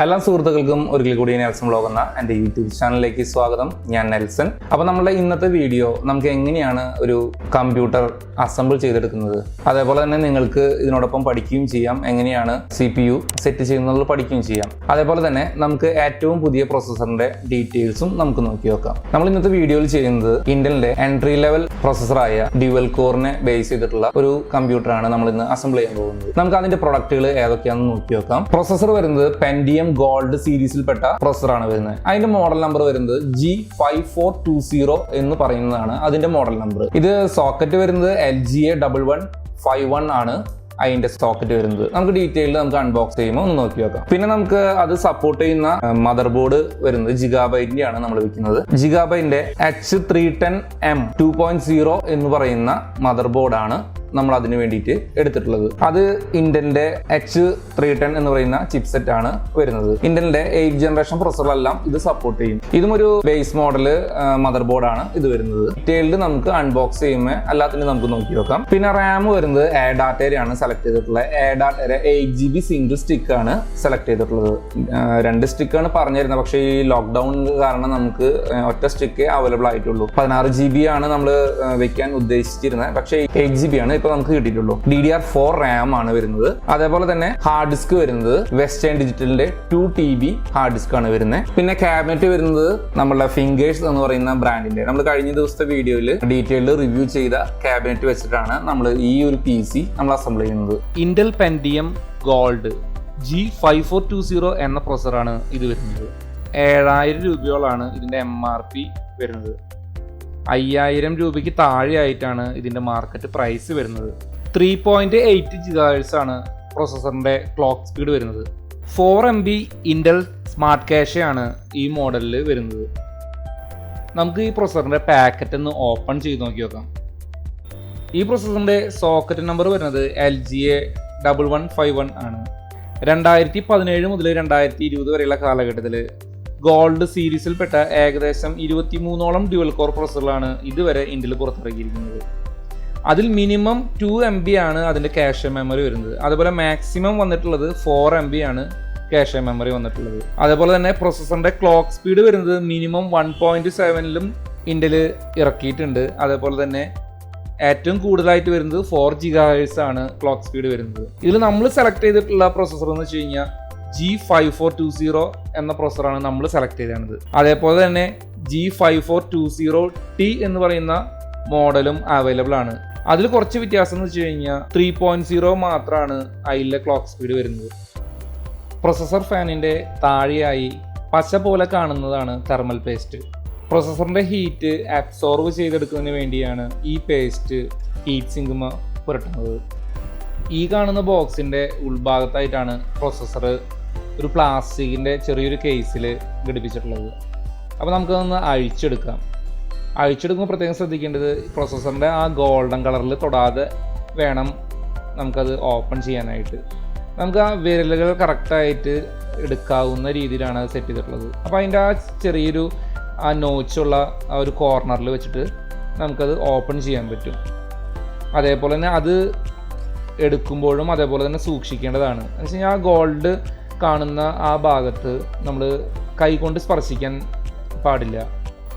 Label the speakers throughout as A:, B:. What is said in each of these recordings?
A: എല്ലാ സുഹൃത്തുക്കൾക്കും ഒരിക്കൽ കൂടി നെൽസൺ വ്ലോഗ് എന്ന എൻ്റെ യൂട്യൂബ് ചാനലിലേക്ക് സ്വാഗതം. ഞാൻ നെൽസൺ. അപ്പോൾ നമ്മുടെ ഇന്നത്തെ വീഡിയോ നമുക്ക് എങ്ങനെയാണ് ഒരു കമ്പ്യൂട്ടർ അസംബിൾ ചെയ്തെടുക്കുന്നത്, അതേപോലെ തന്നെ നിങ്ങൾക്ക് ഇതിനോടൊപ്പം പഠിക്കുകയും ചെയ്യാം, എങ്ങനെയാണ് CPU സെറ്റ് ചെയ്യുന്നത് പഠിക്കുകയും ചെയ്യാം. അതേപോലെ തന്നെ നമുക്ക് ഏറ്റവും പുതിയ പ്രോസസ്സറിന്റെ ഡീറ്റെയിൽസും നമുക്ക് നോക്കി നോക്കാം. നമ്മൾ ഇന്നത്തെ വീഡിയോയിൽ ചെയ്യുന്നത് ഇന്റലിന്റെ എൻട്രി ലെവൽ പ്രോസസ്സറായ ഡ്യുവൽ കോറിനെ ബേസ് ചെയ്തിട്ടുള്ള ഒരു കമ്പ്യൂട്ടറാണ് നമ്മൾ ഇന്ന് അസംബിൾ ചെയ്യാൻ പോകുന്നത്. നമുക്ക് അതിന്റെ പ്രൊഡക്റ്റുകൾ ഏതൊക്കെയാണെന്ന് നോക്കി നോക്കാം. പ്രോസസ്സർ വരുന്നത് പെന്റിയം ഗോൾഡ് സീരീസിൽപ്പെട്ട പ്രോസസ്സറാണ് വരുന്നത്. അതിന്റെ മോഡൽ നമ്പർ വരുന്നത് G5420 എന്ന് പറയുന്നതാണ് അതിന്റെ മോഡൽ നമ്പർ. ഇത് സോക്കറ്റ് വരുന്നത് LGA 1151 ആണ് അതിന്റെ സോക്കറ്റ് വരുന്നത്. നമുക്ക് ഡീറ്റെയിൽഡ് നമുക്ക് അൺബോക്സ് ചെയ്യുമ്പോൾ ഒന്ന് നോക്കി നോക്കാം. പിന്നെ നമുക്ക് അത് സപ്പോർട്ട് ചെയ്യുന്ന മദർ ബോർഡ് വരുന്നത് ജിഗാബൈറ്റിന്റെ ആണ് നമ്മൾ വിൽക്കുന്നത്. ജിഗാബൈറ്റിന്റെ H310 M 2.0 എന്ന് പറയുന്ന മദർ ബോർഡാണ് നമ്മൾ അതിന് വേണ്ടിയിട്ട് എടുത്തിട്ടുള്ളത്. അത് ഇന്റലിന്റെ H310 എന്ന് പറയുന്ന ചിപ്സെറ്റ് ആണ് വരുന്നത്. ഇന്റലിന്റെ 8th ജനറേഷൻ പ്രോസസ്സറെല്ലാം ഇത് സപ്പോർട്ട് ചെയ്യും. ഇതും ഒരു ബേസ് മോഡൽ മദർ ബോർഡാണ് ഇത് വരുന്നത്. ഡീറ്റെയിൽഡ് നമുക്ക് അൺബോക്സ് ചെയ്യുമ്പോൾ എല്ലാത്തിനും നമുക്ക് നോക്കി നോക്കാം. പിന്നെ റാം വരുന്നത് ADATയുടെ സെലക്ട് ചെയ്തിട്ടുള്ളത്. ADATയുടെ 8GB സിംഗിൾ സ്റ്റിക്ക് ആണ് സെലക്ട് ചെയ്തിട്ടുള്ളത്. 2 സ്റ്റിക്കാണ് പറഞ്ഞിരുന്നത്, പക്ഷേ ഈ ലോക്ക്ഡൌൺ കാരണം നമുക്ക് ഒറ്റ സ്റ്റിക്ക് അവൈലബിൾ ആയിട്ടുള്ളൂ. 16GB ആണ് നമ്മൾ വെക്കാൻ ഉദ്ദേശിച്ചിരുന്നത്, പക്ഷേ 8GB ആണ് ഇപ്പൊ നമുക്ക് കിട്ടിയിട്ടുള്ളൂ. DDR4 റാം ആണ് വരുന്നത്. അതേപോലെ തന്നെ ഹാർഡ് ഡിസ്ക് വരുന്നത് വെസ്റ്റേൺ ഡിജിറ്റലിന്റെ 2 TB ഹാർഡ് ഡിസ്ക് ആണ് വരുന്നത്. പിന്നെ ക്യാബിനറ്റ് വരുന്നത് നമ്മളുടെ ഫിംഗേഴ്സ് എന്ന് പറയുന്ന ബ്രാൻഡിന്റെ, നമ്മൾ കഴിഞ്ഞ ദിവസത്തെ വീഡിയോയിൽ ഡീറ്റെയിൽഡ് റിവ്യൂ ചെയ്ത ക്യാബിനറ്റ് വെച്ചിട്ടാണ് നമ്മൾ ഈ ഒരു PC നമ്മൾ അസംബിൾ ചെയ്യുന്നത്. ഇന്റൽ പെന്റിയം ഗോൾഡ് G5420 എന്ന പ്രോസസ്സറാണ് ഇത് വരുന്നത്. 7000 രൂപയോളാണ് ഇതിന്റെ MRP വരുന്നത്. 5000 രൂപയ്ക്ക് താഴെയായിട്ടാണ് ഇതിന്റെ മാർക്കറ്റ് പ്രൈസ് വരുന്നത്. 3.8 GHz ആണ് പ്രോസസ്സറിന്റെ ക്ലോക്ക് സ്പീഡ് വരുന്നത്. 4 MB ഇന്റൽ സ്മാർട്ട് കാഷെ ആണ് ഈ മോഡലിൽ വരുന്നത്. നമുക്ക് ഈ പ്രോസസ്സറിന്റെ പാക്കറ്റ് ഒന്ന് ഓപ്പൺ ചെയ്ത് നോക്കി നോക്കാം. ഈ പ്രോസസ്സറിന്റെ സോക്കറ്റ് നമ്പർ വരുന്നത് LGA 1151 ആണ്. 2017 മുതൽ 2020 വരെയുള്ള കാലഘട്ടത്തിൽ ഗോൾഡ് സീരീസിൽപ്പെട്ട ഏകദേശം 23ഓളം ഡ്യുവൽ കോർ പ്രോസസ്സറുകളാണ് ഇതുവരെ ഇന്റൽ പുറത്തിറക്കിയിരിക്കുന്നത്. അതിൽ മിനിമം 2 MB ആണ് അതിന്റെ ക്യാഷെ മെമ്മറി വരുന്നത്. അതുപോലെ മാക്സിമം വന്നിട്ടുള്ളത് 4 MB ആണ് ക്യാഷെ മെമ്മറി വന്നിട്ടുള്ളത്. അതേപോലെ തന്നെ പ്രോസസ്സറിന്റെ ക്ലോക്ക് സ്പീഡ് വരുന്നത് മിനിമം 1.7ലും ഇന്റൽ ഇറക്കിയിട്ടുണ്ട്. അതേപോലെ തന്നെ ഏറ്റവും കൂടുതലായിട്ട് വരുന്നത് 4 GHz ആണ് ക്ലോക്ക് സ്പീഡ് വരുന്നത്. ഇതിൽ നമ്മൾ സെലക്ട് ചെയ്തിട്ടുള്ള പ്രോസസ്സർ എന്ന് വെച്ച് കഴിഞ്ഞാൽ G5420 എന്ന പ്രോസസ്സറാണ് നമ്മൾ സെലക്ട് ചെയ്തത്. അതേപോലെ തന്നെ G5420T എന്ന് പറയുന്ന മോഡലും അവൈലബിൾ ആണ്. അതിൽ കുറച്ച് വ്യത്യാസം എന്ന് വെച്ച് കഴിഞ്ഞാൽ 3.0 മാത്രമാണ് അതിലെ ക്ലോക്ക് സ്പീഡ് വരുന്നത്. പ്രോസസ്സർ ഫാനിന്റെ താഴെയായി പച്ച പോലെ കാണുന്നതാണ് തെർമൽ പേസ്റ്റ്. പ്രോസസ്സറിന്റെ ഹീറ്റ് അബ്സോർവ് ചെയ്തെടുക്കുന്നതിന് വേണ്ടിയാണ് ഈ പേസ്റ്റ് ഹീറ്റ് സിങ്കുമ പുരട്ടുന്നത്. ഈ കാണുന്ന ബോക്സിന്റെ ഉൾഭാഗത്തായിട്ടാണ് പ്രോസസ്സർ ഒരു പ്ലാസ്റ്റിക്കിന്റെ ചെറിയൊരു കേസിൽ ഘടിപ്പിച്ചിട്ടുള്ളത്. അപ്പോൾ നമുക്കതൊന്ന് അഴിച്ചെടുക്കാം. അഴിച്ചെടുക്കുമ്പോൾ പ്രത്യേകം ശ്രദ്ധിക്കേണ്ടത് പ്രോസസ്സറിന്റെ ആ ഗോൾഡൻ കളറിൽ തൊടാതെ വേണം നമുക്കത് ഓപ്പൺ ചെയ്യാനായിട്ട്. നമുക്ക് ആ വിരലുകൾ കറക്റ്റായിട്ട് എടുക്കാവുന്ന രീതിയിലാണ് അത് സെറ്റ് ചെയ്തിട്ടുള്ളത്. അപ്പോൾ അതിൻ്റെ ആ ചെറിയൊരു ആ നോച്ചുള്ള ആ ഒരു കോർണറിൽ വെച്ചിട്ട് നമുക്കത് ഓപ്പൺ ചെയ്യാൻ പറ്റും. അതേപോലെ തന്നെ അത് എടുക്കുമ്പോഴും അതേപോലെ തന്നെ സൂക്ഷിക്കേണ്ടതാണ്. എന്ന് വെച്ച് കഴിഞ്ഞാൽ ആ ഗോൾഡ് കാണുന്ന ആ ഭാഗത്ത് നമ്മൾ കൈകൊണ്ട് സ്പർശിക്കാൻ പാടില്ല.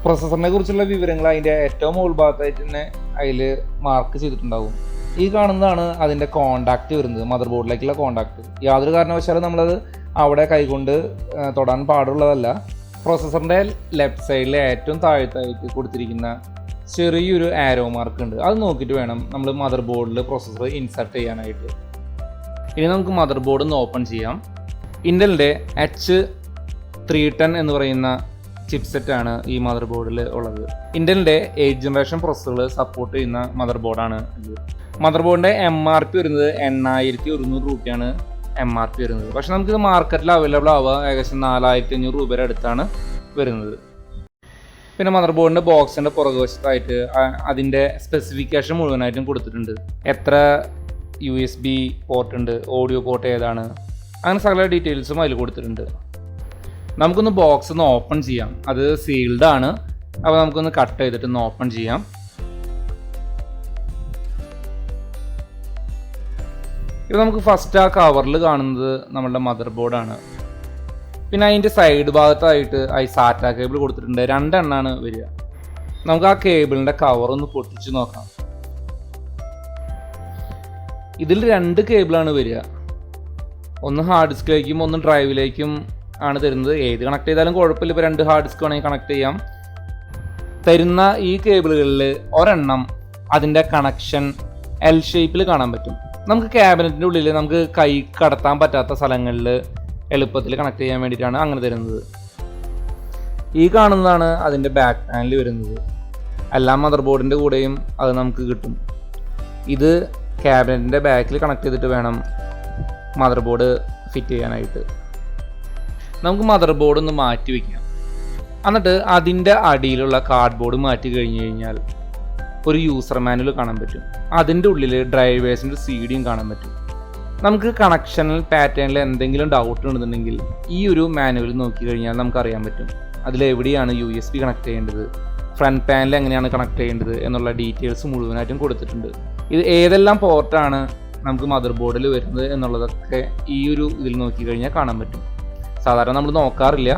A: പ്രോസസ്സറിനെ കുറിച്ചുള്ള വിവരങ്ങൾ അതിൻ്റെ ഏറ്റവും മുകൾ ഭാഗത്തായിട്ട് തന്നെ അതിൽ മാർക്ക് ചെയ്തിട്ടുണ്ടാകും. ഈ കാണുന്നതാണ് അതിൻ്റെ കോണ്ടാക്റ്റ് വരുന്നത്, മദർ ബോർഡിലേക്കുള്ള കോണ്ടാക്റ്റ്. യാതൊരു കാരണവശാലും നമ്മളത് അവിടെ കൈകൊണ്ട് തൊടാൻ പാടുള്ളതല്ല. പ്രോസസ്സറിൻ്റെ ലെഫ്റ്റ് സൈഡിൽ ഏറ്റവും താഴത്തായിട്ട് കൊടുത്തിരിക്കുന്ന ചെറിയൊരു ആരോ മാർക്ക് ഉണ്ട്. അത് നോക്കിയിട്ട് വേണം നമ്മൾ മദർ ബോർഡിൽ പ്രോസസ്സർ ഇൻസർട്ട് ചെയ്യാനായിട്ട്. ഇനി നമുക്ക് മദർ ബോർഡ് ഒന്ന് ഓപ്പൺ ചെയ്യാം. ഇന്റലിൻ്റെ H310 എന്ന് പറയുന്ന ചിപ്സെറ്റ് ആണ് ഈ മദർ ബോർഡിൽ ഉള്ളത്. ഇന്റലിൻ്റെ 8th ജനറേഷൻ പ്രോസസ്സറുകൾ സപ്പോർട്ട് ചെയ്യുന്ന മദർ ബോർഡാണ് ഇത്. മദർ ബോർഡിൻ്റെ MRP വരുന്നത് 8100 രൂപയാണ് MRP വരുന്നത്. പക്ഷെ നമുക്കിത് മാർക്കറ്റിൽ അവൈലബിൾ ആവുക ഏകദേശം 4500 രൂപയുടെ അടുത്താണ് വരുന്നത്. പിന്നെ മദർ ബോർഡിൻ്റെ ബോക്സിൻ്റെ പുറകുവശത്തായിട്ട് അതിൻ്റെ സ്പെസിഫിക്കേഷൻ മുഴുവനായിട്ടും കൊടുത്തിട്ടുണ്ട്. എത്ര USB പോർട്ട് ഉണ്ട്, ഓഡിയോ പോർട്ട് ഏതാണ്, അങ്ങനെ സകല ഡീറ്റെയിൽസും അതിൽ കൊടുത്തിട്ടുണ്ട്. നമുക്കൊന്ന് ബോക്സ് ഒന്ന് ഓപ്പൺ ചെയ്യാം. അത് സീൽഡ് ആണ്. അപ്പോൾ നമുക്കൊന്ന് കട്ട് ചെയ്തിട്ട് ഒന്ന് ഓപ്പൺ ചെയ്യാം. ഇത് നമുക്ക് ഫസ്റ്റ് ആ കവറിൽ കാണുന്നത് നമ്മളുടെ മദർ ബോർഡാണ്. പിന്നെ അതിൻ്റെ സൈഡ് ഭാഗത്തായിട്ട് സാറ്റ കേബിൾ കൊടുത്തിട്ടുണ്ട്. 2 എണ്ണമാണ് വരിക. നമുക്ക് ആ കേബിളിൻ്റെ കവറൊന്ന് പൊട്ടിച്ച് നോക്കാം. ഇതിൽ 2 കേബിളാണ് വരിക. ഒന്ന് ഹാർഡ് ഡിസ്കിലേക്കും ഒന്ന് ഡ്രൈവിലേക്കും ആണ് തരുന്നത്. ഏത് കണക്ട് ചെയ്താലും കുഴപ്പമില്ല. ഇപ്പോൾ 2 ഹാർഡ് ഡിസ്ക് വേണമെങ്കിൽ കണക്ട് ചെയ്യാം. തരുന്ന ഈ കേബിളുകളിൽ ഒരെണ്ണം അതിൻ്റെ കണക്ഷൻ എൽ ഷേപ്പിൽ കാണാൻ പറ്റും. നമുക്ക് ക്യാബിനറ്റിൻ്റെ ഉള്ളിൽ നമുക്ക് കൈ കടത്താൻ പറ്റാത്ത സ്ഥലങ്ങളിൽ എളുപ്പത്തിൽ കണക്ട് ചെയ്യാൻ വേണ്ടിയിട്ടാണ് അങ്ങനെ തരുന്നത്. ഈ കാണുന്നതാണ് അതിൻ്റെ ബാക്ക് പാനൽ വരുന്നത്. എല്ലാ മദർ ബോർഡിൻ്റെ കൂടെയും അത് നമുക്ക് കിട്ടും. ഇത് ക്യാബിനറ്റിൻ്റെ ബാക്കിൽ കണക്ട് ചെയ്തിട്ട് വേണം മദർ ബോർഡ് ഫിറ്റ് ചെയ്യാനായിട്ട്. നമുക്ക് മദർ ബോർഡ് ഒന്ന് മാറ്റി വയ്ക്കാം. എന്നിട്ട് അതിൻ്റെ അടിയിലുള്ള കാർഡ് ബോർഡ് മാറ്റി കഴിഞ്ഞ് കഴിഞ്ഞാൽ ഒരു യൂസർ മാനുവൽ കാണാൻ പറ്റും. അതിൻ്റെ ഉള്ളിൽ ഡ്രൈവേഴ്സിൻ്റെ CD-യും കാണാൻ പറ്റും. നമുക്ക് കണക്ഷനിൽ പാറ്റേണിൽ എന്തെങ്കിലും ഡൗട്ട് ഉണ്ടെന്നുണ്ടെങ്കിൽ ഈ ഒരു മാനുവൽ നോക്കി കഴിഞ്ഞാൽ നമുക്കറിയാൻ പറ്റും അതിലെവിടെയാണ് USB കണക്ട് ചെയ്യേണ്ടത്, ഫ്രണ്ട് പാനൽ എങ്ങനെയാണ് കണക്ട് ചെയ്യേണ്ടത് എന്നുള്ള ഡീറ്റെയിൽസ് മുഴുവനായിട്ടും കൊടുത്തിട്ടുണ്ട്. ഇത് ഏതെല്ലാം പോർട്ടാണ് നമുക്ക് മദർ ബോർഡിൽ വരുന്നത് എന്നുള്ളതൊക്കെ ഈ ഒരു ഇതിൽ നോക്കി കഴിഞ്ഞാൽ കാണാൻ പറ്റും. സാധാരണ നമ്മൾ നോക്കാറില്ല.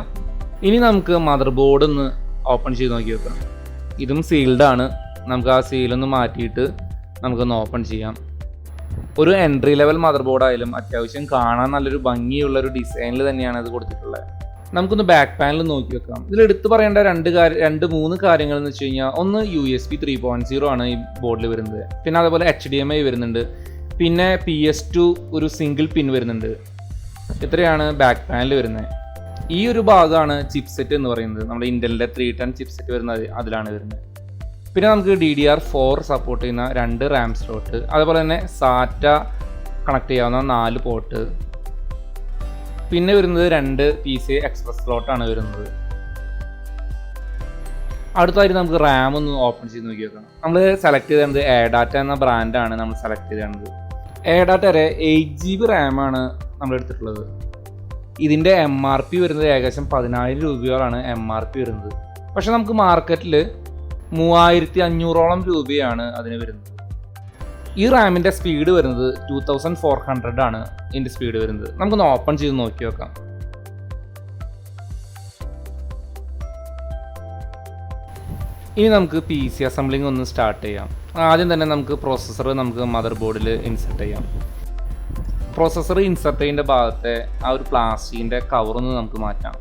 A: ഇനി നമുക്ക് മദർ ബോർഡ് ഒന്ന് ഓപ്പൺ ചെയ്ത് നോക്കി വെക്കാം. ഇതും സീൽഡാണ്. നമുക്ക് ആ സീലൊന്ന് മാറ്റിയിട്ട് നമുക്കൊന്ന് ഓപ്പൺ ചെയ്യാം. ഒരു എൻട്രി ലെവൽ മദർ ബോർഡ് ആയാലും അത്യാവശ്യം കാണാൻ നല്ലൊരു ഭംഗിയുള്ള ഒരു ഡിസൈനിൽ തന്നെയാണ് ഇത് കൊടുത്തിട്ടുള്ളത്. നമുക്കൊന്ന് ബാക്ക് പാനൽ നോക്കി വെക്കാം. ഇതിൽ എടുത്തു പറയേണ്ട 2-3 കാര്യങ്ങൾ എന്ന് വെച്ച് കഴിഞ്ഞാൽ, ഒന്ന് USB 3.0 ആണ് ഈ ബോർഡിൽ വരുന്നത്. പിന്നെ അതേപോലെ HDMI വരുന്നുണ്ട്. പിന്നെ PS2 ഒരു സിംഗിൾ പിൻ വരുന്നുണ്ട്. ഇത്രയാണ് ബാക്ക് പാനൽ വരുന്നത്. ഈ ഒരു ഭാഗമാണ് ചിപ്സെറ്റ് എന്ന് പറയുന്നത്. നമ്മുടെ ഇന്റലിൻ്റെ 310 ചിപ്സെറ്റ് വരുന്നത് അതിലാണ് വരുന്നത്. പിന്നെ നമുക്ക് DDR4 സപ്പോർട്ട് ചെയ്യുന്ന 2 RAM സ്ലോട്ട്, അതുപോലെ തന്നെ സാറ്റ കണക്ട് ചെയ്യാവുന്ന 4 പോർട്ട്, പിന്നെ വരുന്നത് 2 PCI എക്സ്പ്രസ് സ്ലോട്ടാണ് വരുന്നത്. അടുത്തായിട്ട് നമുക്ക് RAM ഒന്ന് ഓപ്പൺ ചെയ്ത് നോക്കി വെക്കണം. നമ്മൾ സെലക്ട് ചെയ്തത് ADATA എന്ന ബ്രാൻഡാണ് നമ്മൾ സെലക്ട് ചെയ്തത്. ADATAയുടെ 8 GB RAM ആണ് നമ്മൾ എടുത്തിട്ടുള്ളത്. ഇതിൻ്റെ MRP വരുന്നത് ഏകദേശം 10,000 രൂപയോളാണ് MRP വരുന്നത്. പക്ഷെ നമുക്ക് മാർക്കറ്റിൽ 3,500ഓളം രൂപയാണ് അതിന് വരുന്നത്. ഈ റാമിൻ്റെ സ്പീഡ് വരുന്നത് 2400 ആണ് ഇതിൻ്റെ സ്പീഡ് വരുന്നത്. നമുക്കൊന്ന് ഓപ്പൺ ചെയ്ത് നോക്കി നോക്കാം. ഇനി നമുക്ക് PC അസംബ്ലിംഗ് ഒന്ന് സ്റ്റാർട്ട് ചെയ്യാം. ആദ്യം തന്നെ നമുക്ക് പ്രോസസ്സർ നമുക്ക് മദർ ബോർഡിൽ ഇൻസെർട്ട് ചെയ്യാം. പ്രോസസ്സർ ഇൻസെർട്ട് ചെയ്യേണ്ട ഭാഗത്തെ ആ ഒരു പ്ലാസ്റ്റിക്കിൻ്റെ കവറൊന്ന് നമുക്ക് മാറ്റാം.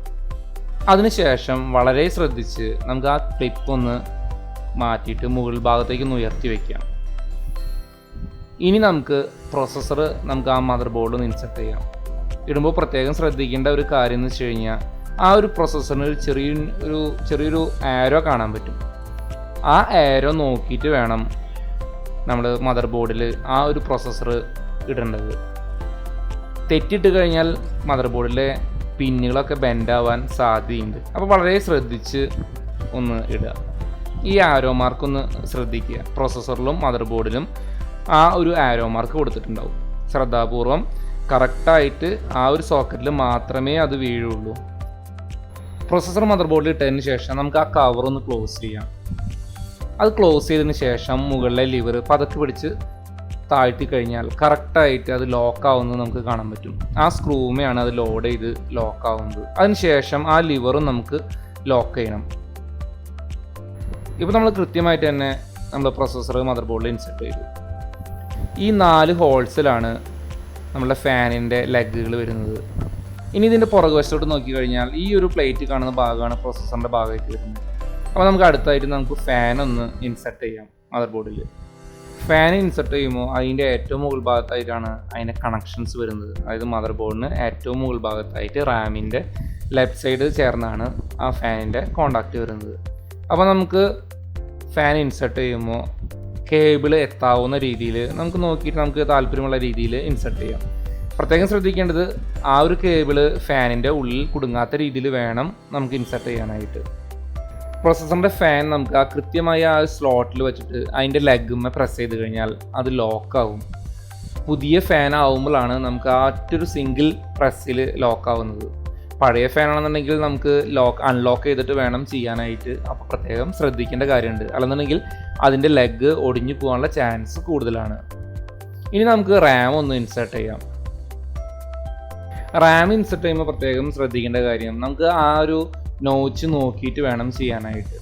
A: അതിനുശേഷം വളരെ ശ്രദ്ധിച്ച് നമുക്ക് ആ ക്ലിപ്പ് ഒന്ന് മാറ്റിയിട്ട് മുകൾ ഭാഗത്തേക്ക് ഒന്ന് ഉയർത്തി വയ്ക്കാം. ഇനി നമുക്ക് പ്രോസസ്സർ നമുക്ക് ആ മദർ ബോർഡിൽ നിന്ന് ഇൻസെർട്ട് ചെയ്യാം. ഇടുമ്പോൾ പ്രത്യേകം ശ്രദ്ധിക്കേണ്ട ഒരു കാര്യം എന്ന് വെച്ച് കഴിഞ്ഞാൽ, ആ ഒരു പ്രോസസ്സറിന് ചെറിയൊരു ആരോ കാണാൻ പറ്റും. ആ ആരോ നോക്കിയിട്ട് വേണം നമ്മൾ മദർ ബോർഡിൽ ആ ഒരു പ്രോസസ്സർ ഇടേണ്ടത്. തെറ്റിട്ട് കഴിഞ്ഞാൽ മദർ ബോർഡിലെ പിന്നുകളൊക്കെ ബെൻഡാവാൻ സാധ്യതയുണ്ട്. അപ്പോൾ വളരെ ശ്രദ്ധിച്ച് ഒന്ന് ഇടുക. ഈ ആരോ മാർക്കൊന്ന് ശ്രദ്ധിക്കുക. പ്രോസസ്സറിലും മദർ ബോർഡിലും ആ ഒരു ആരോ മാർക്ക് കൊടുത്തിട്ടുണ്ടാവും. ശ്രദ്ധാപൂർവം കറക്റ്റായിട്ട് ആ ഒരു സോക്കറ്റിൽ മാത്രമേ അത് വീഴുള്ളൂ. പ്രോസസ്സർ മദർ ബോർഡിൽ ഇട്ടതിന് ശേഷം നമുക്ക് ആ കവറൊന്ന് ക്ലോസ് ചെയ്യാം. അത് ക്ലോസ് ചെയ്തതിന് ശേഷം മുകളിലെ ലിവർ പതുക്കെ പിടിച്ച് താഴ്ത്തി കഴിഞ്ഞാൽ കറക്റ്റായിട്ട് അത് ലോക്കാവുന്നത് നമുക്ക് കാണാൻ പറ്റും. ആ സ്ക്രൂമയാണ് അത് ലോഡ് ചെയ്ത് ലോക്കാവുന്നത്. അതിനുശേഷം ആ ലിവറും നമുക്ക് ലോക്ക് ചെയ്യണം. ഇപ്പോൾ നമ്മൾ കൃത്യമായിട്ട് തന്നെ നമ്മൾ പ്രോസസ്സർ മദർ ബോർഡിൽ ഇൻസെർട്ട് ചെയ്തു. ഈ 4 ഹോൾസിലാണ് നമ്മളുടെ ഫാനിൻ്റെ ലെഗുകൾ വരുന്നത്. ഇനി ഇതിൻ്റെ പുറകുവശത്തോട്ട് നോക്കിക്കഴിഞ്ഞാൽ ഈ ഒരു പ്ലേറ്റ് കാണുന്ന ഭാഗമാണ് പ്രോസസ്സറിൻ്റെ ഭാഗമായിട്ട് വരുന്നത്. അപ്പോൾ നമുക്ക് അടുത്തായിട്ട് നമുക്ക് ഫാനൊന്ന് ഇൻസെർട്ട് ചെയ്യാം മദർ ബോർഡിൽ. ഫാൻ ഇൻസെർട്ട് ചെയ്യുമ്പോൾ അതിൻ്റെ ഏറ്റവും മുകൾ ഭാഗത്തായിട്ടാണ് അതിൻ്റെ കണക്ഷൻസ് വരുന്നത്. അതായത് മദർ ബോർഡിന് ഏറ്റവും മുകൾ ഭാഗത്തായിട്ട് റാമിൻ്റെ ലെഫ്റ്റ് സൈഡ് ചേർന്നാണ് ആ ഫാനിൻ്റെ കോണ്ടാക്റ്റ് വരുന്നത്. അപ്പോൾ നമുക്ക് ഫാൻ ഇൻസെർട്ട് ചെയ്യുമ്പോൾ കേബിൾ എത്താവുന്ന രീതിയിൽ നമുക്ക് നോക്കിയിട്ട് നമുക്ക് താല്പര്യമുള്ള രീതിയിൽ ഇൻസെർട്ട് ചെയ്യാം. പ്രത്യേകം ശ്രദ്ധിക്കേണ്ടത് ആ ഒരു കേബിള് ഫാനിൻ്റെ ഉള്ളിൽ കുടുങ്ങാത്ത രീതിയിൽ വേണം നമുക്ക് ഇൻസെർട്ട് ചെയ്യാനായിട്ട്. പ്രോസസ്സറിൻ്റെ ഫാൻ നമുക്ക് ആ കൃത്യമായ ആ സ്ലോട്ടിൽ വെച്ചിട്ട് അതിൻ്റെ ലെഗുമ്മ പ്രസ് ചെയ്ത് കഴിഞ്ഞാൽ അത് ലോക്കാവും. പുതിയ ഫാൻ ആവുമ്പോഴാണ് നമുക്ക് ആ ഒറ്റൊരു സിംഗിൾ പ്രസ്സിൽ ലോക്കാവുന്നത്. പഴയ ഫാനാണെന്നുണ്ടെങ്കിൽ നമുക്ക് അൺലോക്ക് ചെയ്തിട്ട് വേണം ചെയ്യാനായിട്ട്. അപ്പോൾ പ്രത്യേകം ശ്രദ്ധിക്കേണ്ട കാര്യമുണ്ട്. അല്ലെന്നുണ്ടെങ്കിൽ അതിൻ്റെ ലെഗ് ഒടിഞ്ഞു പോകാനുള്ള ചാൻസ് കൂടുതലാണ്. ഇനി നമുക്ക് റാം ഒന്ന് ഇൻസേർട്ട് ചെയ്യാം. റാം ഇൻസെർട്ട് ചെയ്യുമ്പോൾ പ്രത്യേകം ശ്രദ്ധിക്കേണ്ട കാര്യം, നമുക്ക് ആ ഒരു നോച്ച് നോക്കിയിട്ട് വേണം ചെയ്യാനായിട്ട്.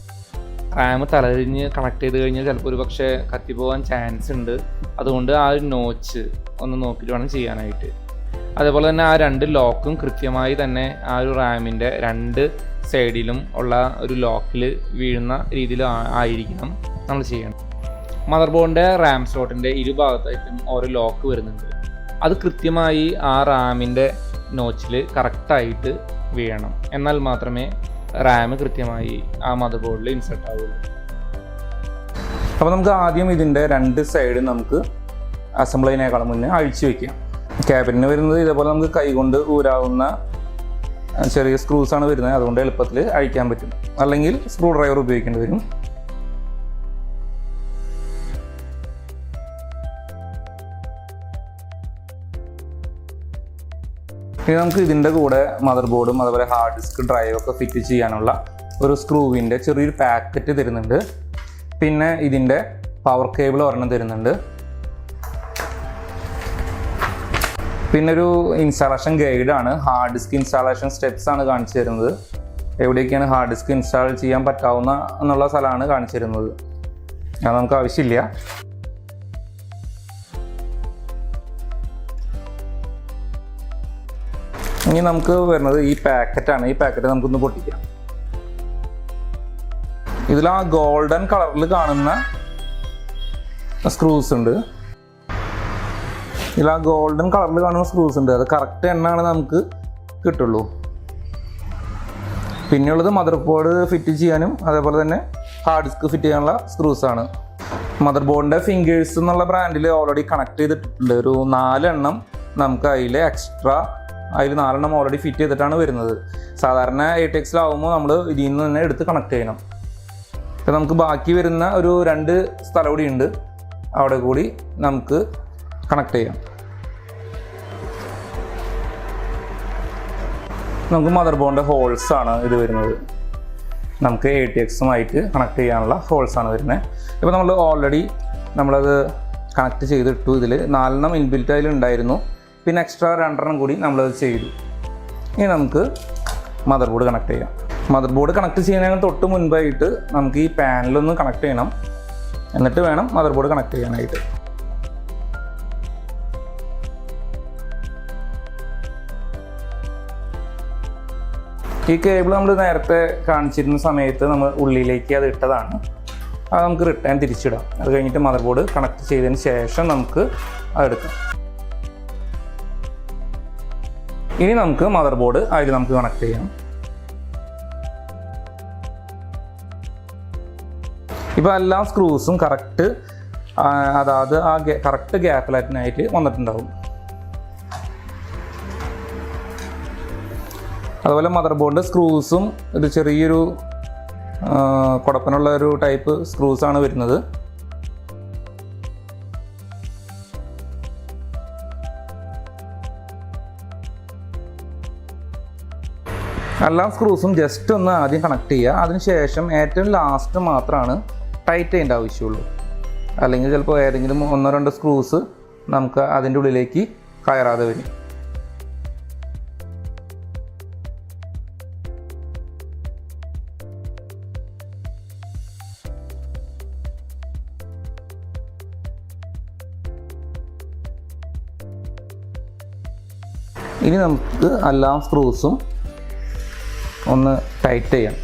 A: റാം തലതിരിഞ്ഞ് കണക്ട് ചെയ്ത് കഴിഞ്ഞാൽ ചിലപ്പോൾ ഒരു പക്ഷേ കത്തിപ്പോകാൻ ചാൻസ് ഉണ്ട്. അതുകൊണ്ട് ആ ഒരു നോച്ച് ഒന്ന് നോക്കിയിട്ട് വേണം ചെയ്യാനായിട്ട്. അതേപോലെ തന്നെ ആ 2 ലോക്കും കൃത്യമായി തന്നെ ആ ഒരു റാമിൻ്റെ 2 സൈഡിലും ഉള്ള ഒരു ലോക്കിൽ വീഴുന്ന രീതിയിൽ ആയിരിക്കണം നമ്മൾ ചെയ്യണം. മദർ ബോർഡിൻ്റെ റാം സ്ലോട്ടിൻ്റെ ഇരുഭാഗത്തായിട്ടും ഓരോ ലോക്ക് വരുന്നുണ്ട്. അത് കൃത്യമായി ആ റാമിൻ്റെ നോച്ചിൽ കറക്റ്റായിട്ട് വീഴണം. എന്നാൽ മാത്രമേ റാം കൃത്യമായി ആ മദർ ബോർഡിൽ ഇൻസെർട്ട് ആവുള്ളൂ. അപ്പോൾ നമുക്ക് ആദ്യം ഇതിൻ്റെ 2 സൈഡ് നമുക്ക് അസംബിൾ ചെയ്യുന്നതിനേക്കാളും മുന്നേ അഴിച്ചു വയ്ക്കാം. ക്യാബിന് വരുന്നത് ഇതേപോലെ നമുക്ക് കൈകൊണ്ട് ഊരാവുന്ന ചെറിയ സ്ക്രൂസാണ് വരുന്നത്. അതുകൊണ്ട് എളുപ്പത്തിൽ അഴിക്കാൻ പറ്റും. അല്ലെങ്കിൽ സ്ക്രൂ ഡ്രൈവർ ഉപയോഗിക്കേണ്ടി വരും. ഇനി നമുക്ക് ഇതിൻ്റെ കൂടെ മദർ ബോർഡും അതുപോലെ ഹാർഡ് ഡിസ്ക് ഡ്രൈവൊക്കെ ഫിറ്റ് ചെയ്യാനുള്ള ഒരു സ്ക്രൂവിൻ്റെ ചെറിയൊരു പാക്കറ്റ് തരുന്നുണ്ട്. പിന്നെ ഇതിൻ്റെ പവർ കേബിൾ ഒരെണ്ണം തരുന്നുണ്ട്. പിന്നെ ഒരു ഇൻസ്റ്റാളേഷൻ ഗൈഡാണ്. ഹാർഡ് ഡിസ്ക് ഇൻസ്റ്റാളേഷൻ സ്റ്റെപ്സ് ആണ് കാണിച്ചു തരുന്നത്. എവിടെയൊക്കെയാണ് ഹാർഡ് ഡിസ്ക് ഇൻസ്റ്റാൾ ചെയ്യാൻ പറ്റാവുന്ന എന്നുള്ള സ്ഥലമാണ് കാണിച്ചു തരുന്നത്. അത് നമുക്ക് ആവശ്യമില്ല. ഇനി നമുക്ക് വരുന്നത് ഈ പാക്കറ്റാണ്. ഈ പാക്കറ്റ് നമുക്കൊന്ന് പൊട്ടിക്കാം. ഇതിൽ ആ ഗോൾഡൻ കളറിൽ കാണുന്ന സ്ക്രൂസ് ഉണ്ട്. ഇതിൽ ആ ഗോൾഡൻ കളറിൽ കാണുന്ന സ്ക്രൂസ് ഉണ്ട്. അത് കറക്റ്റ് എണ്ണാണ് നമുക്ക് കിട്ടുള്ളൂ. പിന്നെയുള്ളത് മദർ ബോർഡ് ഫിറ്റ് ചെയ്യാനും അതേപോലെ തന്നെ ഹാർഡ് ഡിസ്ക് ഫിറ്റ് ചെയ്യാനുള്ള സ്ക്രൂസാണ്. മദർ ബോർഡിൻ്റെ ഫിംഗേഴ്സ് എന്നുള്ള ബ്രാൻഡിൽ ഓൾറെഡി കണക്ട് ചെയ്തിട്ടുണ്ട്. ഒരു 4 എണ്ണം നമുക്ക് അതിൽ എക്സ്ട്രാ 4 എണ്ണം ഓൾറെഡി ഫിറ്റ് ചെയ്തിട്ടാണ് വരുന്നത്. സാധാരണ ATXലാവുമ്പോൾ നമ്മൾ ഇതിൽ നിന്ന് തന്നെ എടുത്ത് കണക്ട് ചെയ്യണം. ഇപ്പം നമുക്ക് ബാക്കി വരുന്ന ഒരു 2 സ്ഥലം കൂടി ഉണ്ട്. അവിടെ കൂടി നമുക്ക് കണക്ട് ചെയ്യാം. നമുക്ക് മദർ ബോർഡിൻ്റെ ഹോൾസാണ് ഇത് വരുന്നത്. നമുക്ക് ATXുമായിട്ട് കണക്ട് ചെയ്യാനുള്ള ഹോൾസാണ് വരുന്നത്. ഇപ്പോൾ നമ്മൾ ഓൾറെഡി നമ്മളത് കണക്ട് ചെയ്തിട്ടു. ഇതിൽ 4 എണ്ണം ഇൻബിൽറ്റ് അതിലുണ്ടായിരുന്നു. പിന്നെ എക്സ്ട്രാ 2 എണ്ണം കൂടി നമ്മളത് ചെയ്തു. ഇനി നമുക്ക് മദർ ബോർഡ് കണക്ട് ചെയ്യാം. മദർ ബോർഡ് കണക്ട് ചെയ്യുന്നതിന് തൊട്ട് മുൻപായിട്ട് നമുക്ക് ഈ പാനലൊന്ന് കണക്ട് ചെയ്യണം. എന്നിട്ട് വേണം മദർ ബോർഡ് കണക്ട് ചെയ്യാനായിട്ട്. ഈ കേബിൾ നമ്മൾ നേരത്തെ കാണിച്ചിരുന്ന സമയത്ത് നമ്മൾ ഉള്ളിലേക്ക് അത് ഇട്ടതാണ്. അത് നമുക്ക് റിട്ടേൺ തിരിച്ചിടാം. അത് കഴിഞ്ഞിട്ട് മദർ ബോർഡ് കണക്ട് ചെയ്തതിന് ശേഷം നമുക്ക് അതെടുക്കാം. ഇനി നമുക്ക് മദർ ബോർഡ് അതിൽ നമുക്ക് കണക്ട് ചെയ്യാം. ഇപ്പോൾ എല്ലാ സ്ക്രൂസും കറക്റ്റ് അതായത് ആ കറക്റ്റ് ഗ്യാപ്പിലായിട്ട് വന്നിട്ടുണ്ടാവും. അതുപോലെ മദർ ബോർഡിൻ്റെ സ്ക്രൂസും ഒരു ചെറിയൊരു കുടപ്പനുള്ള ഒരു ടൈപ്പ് സ്ക്രൂസാണ് വരുന്നത്. എല്ലാ സ്ക്രൂസും ജസ്റ്റ് ഒന്ന് ആദ്യം കണക്ട് ചെയ്യുക. അതിനുശേഷം ഏറ്റവും ലാസ്റ്റ് മാത്രമാണ് ടൈറ്റ് ചെയ്യേണ്ട ആവശ്യമുള്ളൂ. അല്ലെങ്കിൽ ചിലപ്പോൾ ഏതെങ്കിലും 1-2 സ്ക്രൂസ് നമുക്ക് അതിൻ്റെ ഉള്ളിലേക്ക് കയറാതെ വരും. ഇനി നമുക്ക് എല്ലാ സ്ക്രൂസും ഒന്ന് ടൈറ്റ് ചെയ്യാം.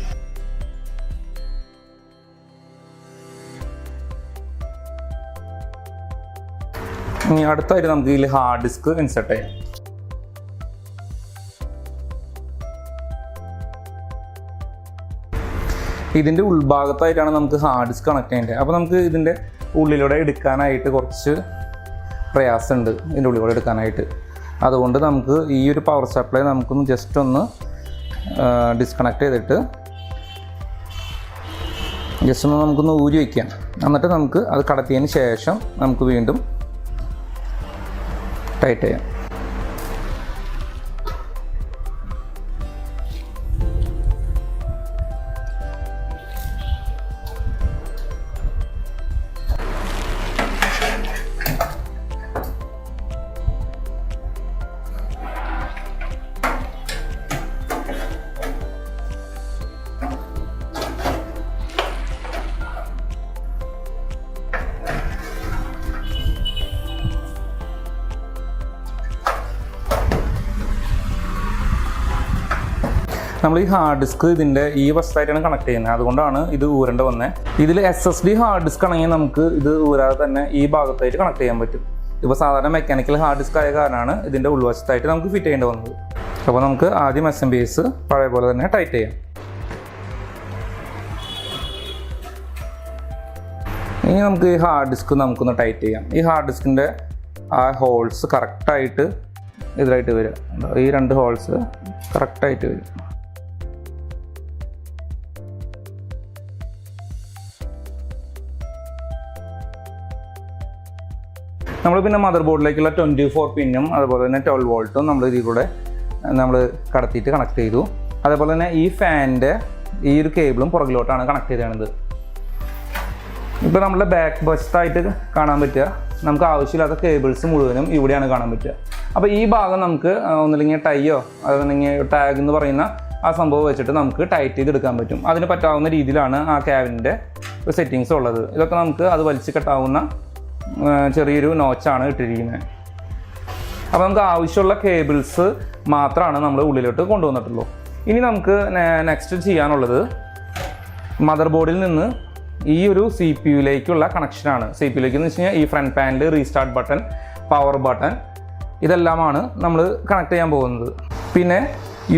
A: ഇനി അടുത്തായിട്ട് നമുക്ക് ഇതിൽ ഹാർഡ് ഡിസ്ക് ഇൻസെർട്ട് ചെയ്യാം. ഇതിൻ്റെ ഉൾഭാഗത്തായിട്ടാണ് നമുക്ക് ഹാർഡ് ഡിസ്ക് കണക്ട് ചെയ്യേണ്ടത്. അപ്പോൾ നമുക്ക് ഇതിൻ്റെ ഉള്ളിലൂടെ എടുക്കാനായിട്ട് കുറച്ച് പ്രയാസമുണ്ട്. ഇതിൻ്റെ ഉള്ളിലൂടെ എടുക്കാനായിട്ട്. അതുകൊണ്ട് നമുക്ക് ഈ ഒരു പവർ സപ്ലൈ നമുക്കൊന്ന് ജസ്റ്റ് ഒന്ന് ഡിസ്കണക്ട് ചെയ്തിട്ട് ജസ്റ്റ് ഒന്ന് നമുക്കൊന്ന് ഊരി വയ്ക്കാം. എന്നിട്ട് നമുക്ക് അത് കടത്തിയതിന് ശേഷം നമുക്ക് വീണ്ടും ടൈറ്റ് ചെയ്യാം. നമ്മൾ ഈ ഹാർഡ് ഡിസ്ക് ഇതിൻ്റെ ഈ വശത്തായിട്ടാണ് കണക്ട് ചെയ്യുന്നത്, അതുകൊണ്ടാണ് ഇത് ഊരേണ്ട വന്നത്. ഇതിൽ SSD ഹാർഡ് ഡിസ്ക് ആണെങ്കിൽ നമുക്ക് ഇത് ഊരാതെ തന്നെ ഈ ഭാഗത്തായിട്ട് കണക്ട് ചെയ്യാൻ പറ്റും. ഇപ്പോൾ സാധാരണ മെക്കാനിക്കൽ ഹാർഡ് ഡിസ്ക് ആയ കാരണമാണ് ഇതിൻ്റെ ഉൾവശത്തായിട്ട് നമുക്ക് ഫിറ്റ് ചെയ്യേണ്ടി വന്നത്. അപ്പോൾ നമുക്ക് ആദ്യം SMPS പഴയ പോലെ തന്നെ ടൈറ്റ് ചെയ്യാം. ഇനി നമുക്ക് ഈ ഹാർഡ് ഡിസ്ക് നമുക്കൊന്ന് ടൈറ്റ് ചെയ്യാം. ഈ ഹാർഡ് ഡിസ്കിൻ്റെ ആ ഹോൾസ് കറക്റ്റായിട്ട് ഇതിലായിട്ട് വരും. ഈ 2 ഹോൾസ് കറക്റ്റായിട്ട് വരും. നമ്മൾ പിന്നെ മദർ ബോർഡിലേക്കുള്ള 24 പിന്നും അതുപോലെ തന്നെ 12 വോൾട്ടും നമ്മൾ ഇതിലൂടെ നമ്മൾ കടത്തിയിട്ട് കണക്ട് ചെയ്തു. അതേപോലെ തന്നെ ഈ ഫാനിൻ്റെ ഈ ഒരു കേബിളും പുറകിലോട്ടാണ് കണക്ട് ചെയ്തത്. ഇപ്പോൾ നമ്മുടെ ബാക്ക് വശത്തായിട്ട് കാണാൻ പറ്റുക, നമുക്ക് ആവശ്യമില്ലാത്ത കേബിൾസ് മുഴുവനും ഇവിടെയാണ് കാണാൻ പറ്റുക. അപ്പോൾ ഈ ഭാഗം നമുക്ക് ഒന്നില്ലെങ്കിൽ ടൈയോ അതല്ലെങ്കിൽ ടാഗ് എന്ന് പറയുന്ന ആ സംഭവം വെച്ചിട്ട് നമുക്ക് ടൈറ്റ് ചെയ്തെടുക്കാൻ പറ്റും. അതിന് പറ്റാവുന്ന രീതിയിലാണ് ആ ക്യാബിൻ്റെ സെറ്റിങ്സ് ഉള്ളത്. ഇതൊക്കെ നമുക്ക് അത് വലിച്ചു കെട്ടാവുന്ന ചെറിയൊരു നോച്ചാണ് ഇട്ടിരിക്കുന്നത്. അപ്പോൾ നമുക്ക് ആവശ്യമുള്ള കേബിൾസ് മാത്രമാണ് നമ്മൾ ഉള്ളിലോട്ട് കൊണ്ടുവന്നിട്ടുള്ളൂ. ഇനി നമുക്ക് നെക്സ്റ്റ് ചെയ്യാനുള്ളത് മദർ ബോർഡിൽ നിന്ന് ഈ ഒരു CPU-യിലേക്കുള്ള കണക്ഷനാണ്. CPU-യിലേക്ക് എന്ന് വെച്ച് കഴിഞ്ഞാൽ ഈ front panel, restart button, power button ഇതെല്ലാമാണ് നമ്മൾ കണക്ട് ചെയ്യാൻ പോകുന്നത്. പിന്നെ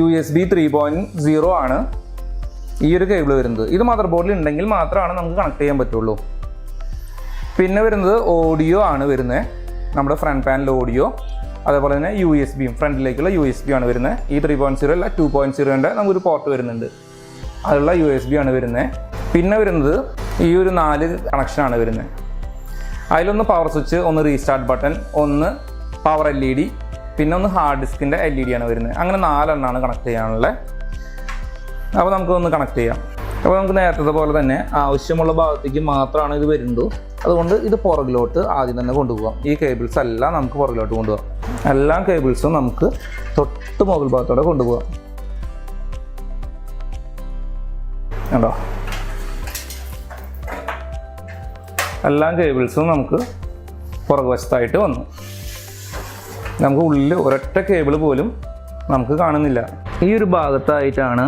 A: USB 3.0 ആണ് ഈ ഒരു കേബിൾ വരുന്നത്. ഇത് മദർ ബോർഡിൽ ഉണ്ടെങ്കിൽ മാത്രമാണ് നമുക്ക് കണക്ട് ചെയ്യാൻ പറ്റുള്ളൂ. പിന്നെ വരുന്നത് ഓഡിയോ ആണ് വരുന്നത്, നമ്മുടെ ഫ്രണ്ട് പാനൽ ഓഡിയോ. അതേപോലെ തന്നെ USB ഫ്രണ്ടിലേക്കുള്ള USB ആണ് വരുന്നത്. ഈ 3.0 അല്ല 2.0ൻ്റെ നമുക്കൊരു പോർട്ട് വരുന്നുണ്ട്, അതിലുള്ള USB ആണ് വരുന്നത്. പിന്നെ വരുന്നത് ഈ ഒരു 4 കണക്ഷനാണ് വരുന്നത്. അതിലൊന്ന് പവർ സ്വിച്ച്, ഒന്ന് റീസ്റ്റാർട്ട് ബട്ടൺ, ഒന്ന് പവർ LED, പിന്നെ ഒന്ന് ഹാർഡ് ഡിസ്കിൻ്റെ LED ആണ് വരുന്നത്. അങ്ങനെ 4 എണ്ണമാണ് കണക്ട് ചെയ്യാനുള്ളത്. അപ്പോൾ നമുക്കൊന്ന് കണക്ട് ചെയ്യാം. അപ്പോൾ നമുക്ക് നേരത്തെ പോലെ തന്നെ ആവശ്യമുള്ള ഭാഗത്തേക്ക് മാത്രമാണ് ഇത് വരുന്നത്. അതുകൊണ്ട് ഇത് പുറകിലോട്ട് ആദ്യം തന്നെ കൊണ്ടുപോകാം. ഈ കേബിൾസ് എല്ലാം നമുക്ക് പുറകിലോട്ട് കൊണ്ടുപോകാം. എല്ലാ കേബിൾസും നമുക്ക് തൊട്ട് മുകൾ ഭാഗത്തോടെ കൊണ്ടുപോകാം. കണ്ടോ, എല്ലാ കേബിൾസും നമുക്ക് പുറകുവശത്തായിട്ട് വന്നു. നമുക്ക് ഉള്ളിൽ ഒരൊറ്റ കേബിൾ പോലും നമുക്ക് കാണുന്നില്ല. ഈ ഒരു ഭാഗത്തായിട്ടാണ്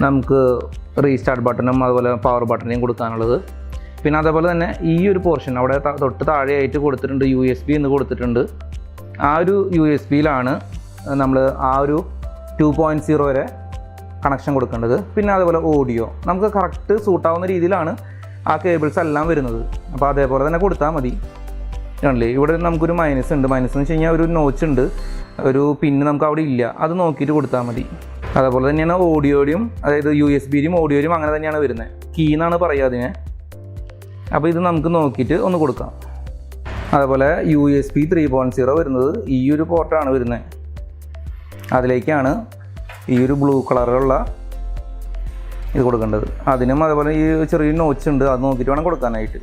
A: നമുക്ക് റീസ്റ്റാർട്ട് ബട്ടണും അതുപോലെ പവർ ബട്ടണും കൊടുക്കാനുള്ളത്. പിന്നെ അതേപോലെ തന്നെ ഈ ഒരു പോർഷൻ അവിടെ തൊട്ട് താഴെയായിട്ട് കൊടുത്തിട്ടുണ്ട് USB എന്ന് കൊടുത്തിട്ടുണ്ട്. ആ ഒരു USB-യിലാണ് നമ്മൾ ആ ഒരു 2.0 വരെ കണക്ഷൻ കൊടുക്കേണ്ടത്. പിന്നെ അതേപോലെ ഓഡിയോ നമുക്ക് കറക്റ്റ് സൂട്ടാവുന്ന രീതിയിലാണ് ആ കേബിൾസ് എല്ലാം വരുന്നത്. അപ്പോൾ അതേപോലെ തന്നെ കൊടുത്താൽ മതി. കണ്ടില്ലേ, ഇവിടെ നമുക്കൊരു മൈനസ് ഉണ്ട്. മൈനസ് എന്ന് വെച്ച് കഴിഞ്ഞാൽ ഒരു നോച്ച് ഉണ്ട്, ഒരു പിന്ന് നമുക്ക് അവിടെ ഇല്ല, അത് നോക്കിയിട്ട് കൊടുത്താൽ മതി. അതേപോലെ തന്നെയാണ് ഓഡിയോയും, അതായത് USB-യും ഓഡിയോയും അങ്ങനെ തന്നെയാണ് വരുന്നത്. കീ എന്നാണ് പറയുക അതിനെ. അപ്പോൾ ഇത് നമുക്ക് നോക്കിയിട്ട് ഒന്ന് കൊടുക്കാം. അതേപോലെ USB 3.0 വരുന്നത് ഈ ഒരു പോർട്ടാണ് വരുന്നത്. അതിലേക്കാണ് ഈ ഒരു ബ്ലൂ കളറിലുള്ള ഇത് കൊടുക്കേണ്ടത്. അതിനും അതേപോലെ ഈ ചെറിയ നോച്ച് ഉണ്ട്, അത് നോക്കിയിട്ട് വേണം കൊടുക്കാനായിട്ട്.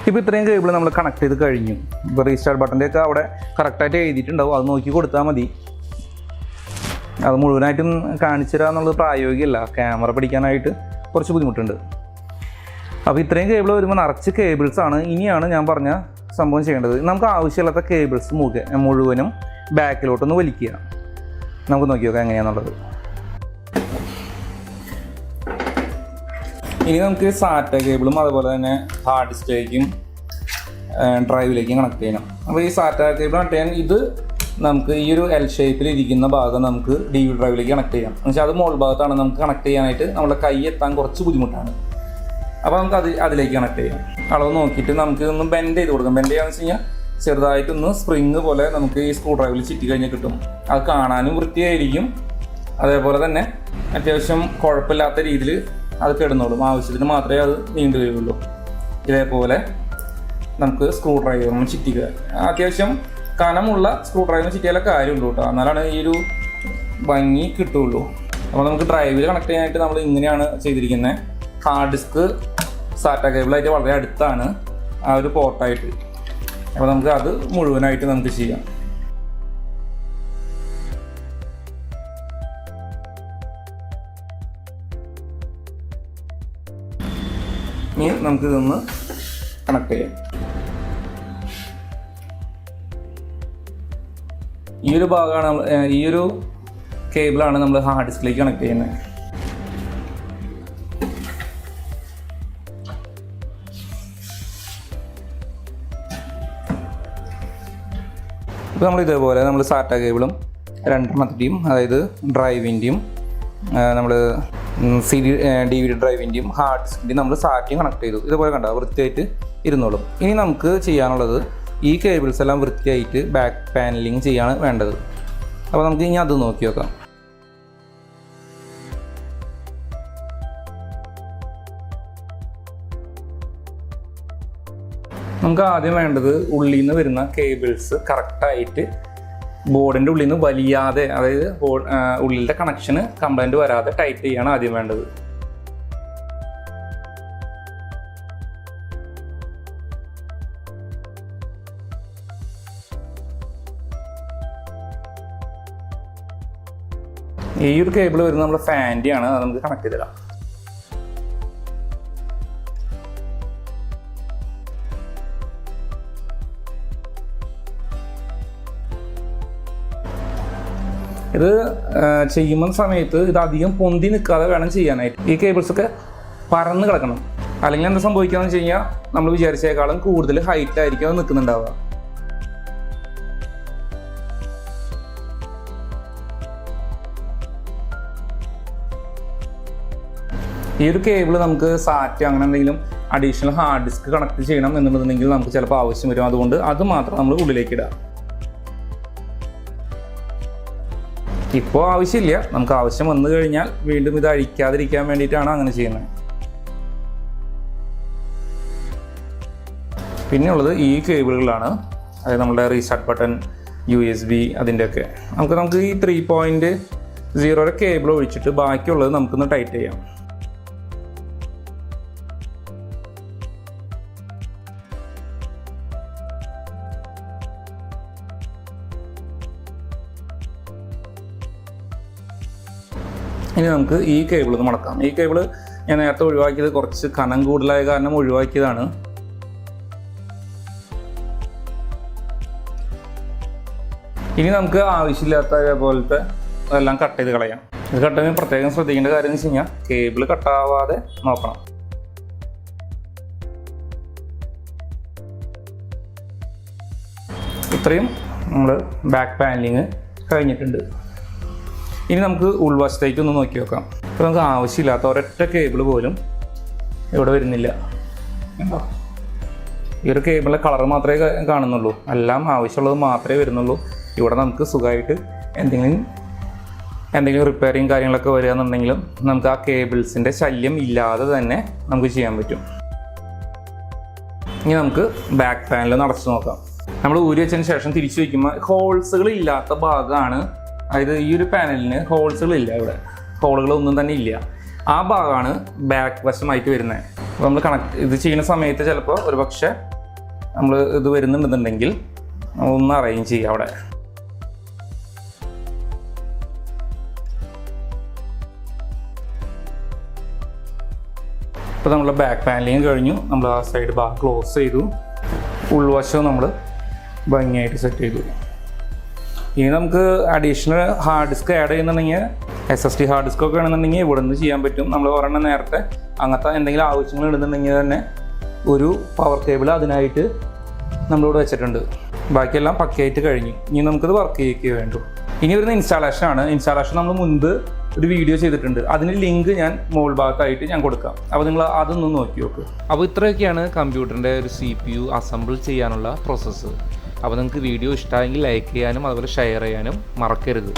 A: ഇപ്പോൾ ഇത്രയും കേബിൾ നമ്മൾ കണക്ട് ചെയ്ത് കഴിഞ്ഞു. ഇപ്പോൾ റീസ്റ്റാർട്ട് ബട്ടൻ്റെ ഒക്കെ അവിടെ കറക്റ്റായിട്ട് എഴുതിയിട്ടുണ്ടാവും, അത് നോക്കി കൊടുത്താൽ മതി. അത് മുഴുവനായിട്ടും കാണിച്ചു തരിക എന്നുള്ളത് പ്രായോഗികമല്ല, ക്യാമറ പിടിക്കാനായിട്ട് കുറച്ച് ബുദ്ധിമുട്ടുണ്ട്. അപ്പോൾ ഇത്രയും കേബിൾ വരുമ്പോൾ നിറച്ച് കേബിൾസാണ്. ഇനിയാണ് ഞാൻ പറഞ്ഞ സംഭവം ചെയ്യേണ്ടത്. നമുക്ക് ആവശ്യമില്ലാത്ത കേബിൾസ് മുഴുവനും ബാക്കിലോട്ടൊന്ന് വലിക്കുക. നമുക്ക് നോക്കി നോക്കാം എങ്ങനെയാണെന്നുള്ളത്. ഇനി നമുക്ക് സാറ്റ കേബിളും അതുപോലെ തന്നെ ഹാർഡ് ഡിസ്കിലേക്കും ഡ്രൈവിലേക്കും കണക്ട് ചെയ്യണം. അപ്പോൾ ഈ സാറ്റ കേബിൾ കണക്ട് ചെയ്യാൻ ഇത് നമുക്ക് ഈ ഒരു L ഷേപ്പിൽ ഇരിക്കുന്ന ഭാഗം നമുക്ക് DVD ഡ്രൈവിലേക്ക് കണക്ട് ചെയ്യാം. എന്ന് വെച്ചാൽ അത് മോൾ ഭാഗത്താണ്. നമുക്ക് കണക്ട് ചെയ്യാനായിട്ട് നമ്മുടെ കൈ എത്താൻ കുറച്ച് ബുദ്ധിമുട്ടാണ്. അപ്പോൾ നമുക്ക് അതിലേക്ക് കണക്ട് ചെയ്യാം. അളവ് നോക്കിയിട്ട് നമുക്ക് ഒന്ന് ബെൻഡ് ചെയ്ത് കൊടുക്കാം. ബെൻഡ് ചെയ്യാന്ന് വെച്ച് കഴിഞ്ഞാൽ ചെറുതായിട്ടൊന്ന് സ്പ്രിങ് പോലെ നമുക്ക് ഈ സ്ക്രൂ ഡ്രൈവിൽ ചുറ്റി കഴിഞ്ഞാൽ കിട്ടും. അത് കാണാനും വൃത്തിയായിരിക്കും. അതേപോലെ തന്നെ അത്യാവശ്യം കുഴപ്പമില്ലാത്ത രീതിയിൽ അത് കിടന്നോളും. ആവശ്യത്തിന് മാത്രമേ അത് നീണ്ടു വരുള്ളൂ. ഇതേപോലെ നമുക്ക് സ്ക്രൂ ഡ്രൈവർ ചുറ്റിക്കുക. അത്യാവശ്യം കനമുള്ള സ്ക്രൂ ഡ്രൈവർ ചുറ്റിയാലേ കാര്യമുള്ളൂ കേട്ടോ, എന്നാലാണ് ഈ ഒരു ഭംഗി കിട്ടുള്ളൂ. അപ്പോൾ നമുക്ക് ഡ്രൈവിൽ കണക്ട് ചെയ്യാനായിട്ട് നമ്മൾ ഇങ്ങനെയാണ് ചെയ്തിരിക്കുന്നത്. ഹാർഡ് ഡിസ്ക് സാറ്റ കേബിളായിട്ട് വളരെ അടുത്താണ് ആ ഒരു പോർട്ടായിട്ട്. അപ്പോൾ നമുക്ക് അത് മുഴുവനായിട്ട് നമുക്ക് ചെയ്യാം. ഇനി നമുക്കിതൊന്ന് കണക്ട് ചെയ്യാം. ഈ ഒരു ഭാഗമാണ് ഈ ഒരു കേബിളാണ് നമ്മൾ ഹാർഡ് ഡിസ്കിലേക്ക് കണക്ട് ചെയ്യുന്നത്. ഇപ്പോൾ നമ്മൾ ഇതേപോലെ നമ്മൾ സാറ്റ കേബിളും രണ്ടെണ്ണത്തിൻ്റെയും, അതായത് ഡ്രൈവിൻ്റെയും നമ്മൾ DVD ഡ്രൈവിൻ്റെയും ഹാർഡ് ഡിസ്കിൻ്റെയും നമ്മൾ സാറ്റയും കണക്ട് ചെയ്തു. ഇതുപോലെ കണ്ടോ വൃത്തിയായിട്ട് ഇരുന്നോളും. ഇനി നമുക്ക് ചെയ്യാനുള്ളത് ഈ കേബിൾസ് എല്ലാം വൃത്തിയായിട്ട് ബാക്ക് പാനലിങ് ചെയ്യാണ് വേണ്ടത്. അപ്പോൾ നമുക്ക് ഇനി അത് നോക്കി നോക്കാം. നമുക്ക് ആദ്യം വേണ്ടത് ഉള്ളിൽ നിന്ന് വരുന്ന കേബിൾസ് കറക്റ്റായിട്ട് ബോർഡിൻ്റെ ഉള്ളിൽ നിന്ന് വലിയാതെ, അതായത് ഉള്ളിലത്തെ കണക്ഷന് കംപ്ലൈൻറ്റ് വരാതെ ടൈറ്റ് ചെയ്യാണ് ആദ്യം വേണ്ടത്. ഈ ഒരു കേബിൾ വരുന്നത് നമ്മുടെ ഫാൻ്റെ ആണ്, അത് നമുക്ക് കണക്ട് ചെയ്തിടാം. ഇത് ചെയ്യുന്ന സമയത്ത് ഇത് അധികം പൊന്തി നിൽക്കാതെ വേണം ചെയ്യാനായിട്ട്. ഈ കേബിൾസൊക്കെ പരന്ന് കിടക്കണം, അല്ലെങ്കിൽ എന്താ സംഭവിക്കാന്ന് വെച്ച് കഴിഞ്ഞാൽ നമ്മൾ വിചാരിച്ചേക്കാളും കൂടുതൽ ഹൈറ്റ് ആയിരിക്കും അത് നിൽക്കുന്നുണ്ടാവുക. ഈ ഒരു കേബിൾ നമുക്ക് സാറ്റ് അങ്ങനെ എന്തെങ്കിലും അഡീഷണൽ ഹാർഡ് ഡിസ്ക് കണക്ട് ചെയ്യണം എന്നുണ്ടെങ്കിൽ നമുക്ക് ചിലപ്പോൾ ആവശ്യം വരും. അതുകൊണ്ട് അത് മാത്രം നമ്മൾ ഉള്ളിലേക്ക് ഇടാം. ഇപ്പോൾ ആവശ്യമില്ല, നമുക്ക് ആവശ്യം വന്നു കഴിഞ്ഞാൽ വീണ്ടും ഇത് അഴിക്കാതിരിക്കാൻ വേണ്ടിയിട്ടാണ് അങ്ങനെ ചെയ്യുന്നത്. പിന്നെയുള്ളത് ഈ കേബിളുകളാണ്, അതായത് നമ്മുടെ റീസ്റ്റാർട്ട് ബട്ടൺ, USB അതിൻ്റെയൊക്കെ. നമുക്ക് ഈ 3.0 കേബിൾ ഒഴിച്ചിട്ട് ബാക്കിയുള്ളത് നമുക്കൊന്ന് ടൈറ്റ് ചെയ്യാം. ഇനി നമുക്ക് ഈ കേബിൾ ഒന്ന് മടക്കാം. ഈ കേബിൾ ഞാൻ നേരത്തെ ഒഴിവാക്കിയത് കുറച്ച് കനം കൂടുതലായ കാരണം ഒഴിവാക്കിയതാണ്. ഇനി നമുക്ക് ആവശ്യമില്ലാത്ത പോലത്തെ അതെല്ലാം കട്ട് ചെയ്ത് കളയാം. ഇത് കട്ട് ചെയ്യുമ്പോൾ പ്രത്യേകം ശ്രദ്ധിക്കേണ്ട കാര്യം എന്ന് വെച്ച് കഴിഞ്ഞാൽ കേബിൾ കട്ടാവാതെ നോക്കണം. ഇത്രയും നമ്മൾ ബാക്ക് പാനലിങ് കഴിഞ്ഞിട്ടുണ്ട്. ഇനി നമുക്ക് ഉൾവശത്തേക്ക് ഒന്ന് നോക്കി നോക്കാം. ഇപ്പോൾ നമുക്ക് ആവശ്യമില്ലാത്ത ഒരൊറ്റ കേബിൾ പോലും ഇവിടെ വരുന്നില്ല. ഈ ഒരു കേബിളിലെ കളർ മാത്രമേ കാണുന്നുള്ളൂ, എല്ലാം ആവശ്യമുള്ളത് മാത്രമേ വരുന്നുള്ളൂ. ഇവിടെ നമുക്ക് സുഖമായിട്ട് എന്തെങ്കിലും റിപ്പയറിങ് കാര്യങ്ങളൊക്കെ വരികയെന്നുണ്ടെങ്കിലും നമുക്ക് ആ കേബിൾസിൻ്റെ ശല്യം ഇല്ലാതെ തന്നെ നമുക്ക് ചെയ്യാൻ പറ്റും. ഇനി നമുക്ക് ബാക്ക് പാനൽ അടച്ചു നോക്കാം. നമ്മൾ ഊരി വെച്ചതിന് ശേഷം തിരിച്ചു വയ്ക്കുമ്പോൾ ഹോൾസുകൾ ഇല്ലാത്ത ഭാഗമാണ്, അതായത് ഈ ഒരു പാനലിന് ഹോൾസുകളില്ല, ഇവിടെ ഹോളുകളൊന്നും തന്നെ ഇല്ല. ആ ഭാഗമാണ് ബാക്ക് വശമായിട്ട് വരുന്നത്. അപ്പോൾ നമ്മൾ ഇത് ചെയ്യുന്ന സമയത്ത് ചിലപ്പോൾ ഒരു പക്ഷേ നമ്മൾ ഇത് വരുന്നുണ്ടെന്നുണ്ടെങ്കിൽ ഒന്ന് അറേഞ്ച് ചെയ്യുക അവിടെ. ഇപ്പോൾ നമ്മൾ ബാക്ക് പാനലിങ് കഴിഞ്ഞു, നമ്മൾ ആ സൈഡ് ഭാഗം ക്ലോസ് ചെയ്തു, ഉൾവശവും നമ്മൾ ഭംഗിയായിട്ട് സെറ്റ് ചെയ്തു. ഇനി നമുക്ക് അഡീഷണൽ ഹാർഡ് ഡിസ്ക് ആഡ് ചെയ്യുന്നുണ്ടെങ്കിൽ SSD ഹാർഡ് ഡിസ്ക് ഒക്കെ വേണമെന്നുണ്ടെങ്കിൽ ഇവിടെ നിന്ന് ചെയ്യാൻ പറ്റും. നമ്മൾ ഒരെണ്ണം നേരത്തെ അങ്ങനത്തെ എന്തെങ്കിലും ആവശ്യങ്ങൾ ഇടുന്നുണ്ടെങ്കിൽ തന്നെ ഒരു പവർ കേബിൾ അതിനായിട്ട് നമ്മളിവിടെ വെച്ചിട്ടുണ്ട്. ബാക്കിയെല്ലാം പക്കയായിട്ട് കഴിഞ്ഞു. ഇനി നമുക്കത് വർക്ക് ചെയ്യിക്കുക വേണ്ടു. ഇനി വരുന്ന ഇൻസ്റ്റാളേഷൻ നമ്മൾ മുൻപ് ഒരു വീഡിയോ ചെയ്തിട്ടുണ്ട്, അതിന് ലിങ്ക് ഞാൻ മുകൾ ഭാഗത്തായിട്ട് ഞാൻ കൊടുക്കാം. അപ്പോൾ നിങ്ങൾ അതൊന്ന് നോക്കി നോക്ക്. അപ്പോൾ ഇത്രയൊക്കെയാണ് കമ്പ്യൂട്ടറിൻ്റെ ഒരു CPU അസംബിൾ ചെയ്യാനുള്ള പ്രോസസ്സ്. അപ്പോൾ നിങ്ങൾക്ക് വീഡിയോ ഇഷ്ടമായെങ്കിൽ ലൈക്ക് ചെയ്യാനും അതുപോലെ ഷെയർ ചെയ്യാനും മറക്കരുത്.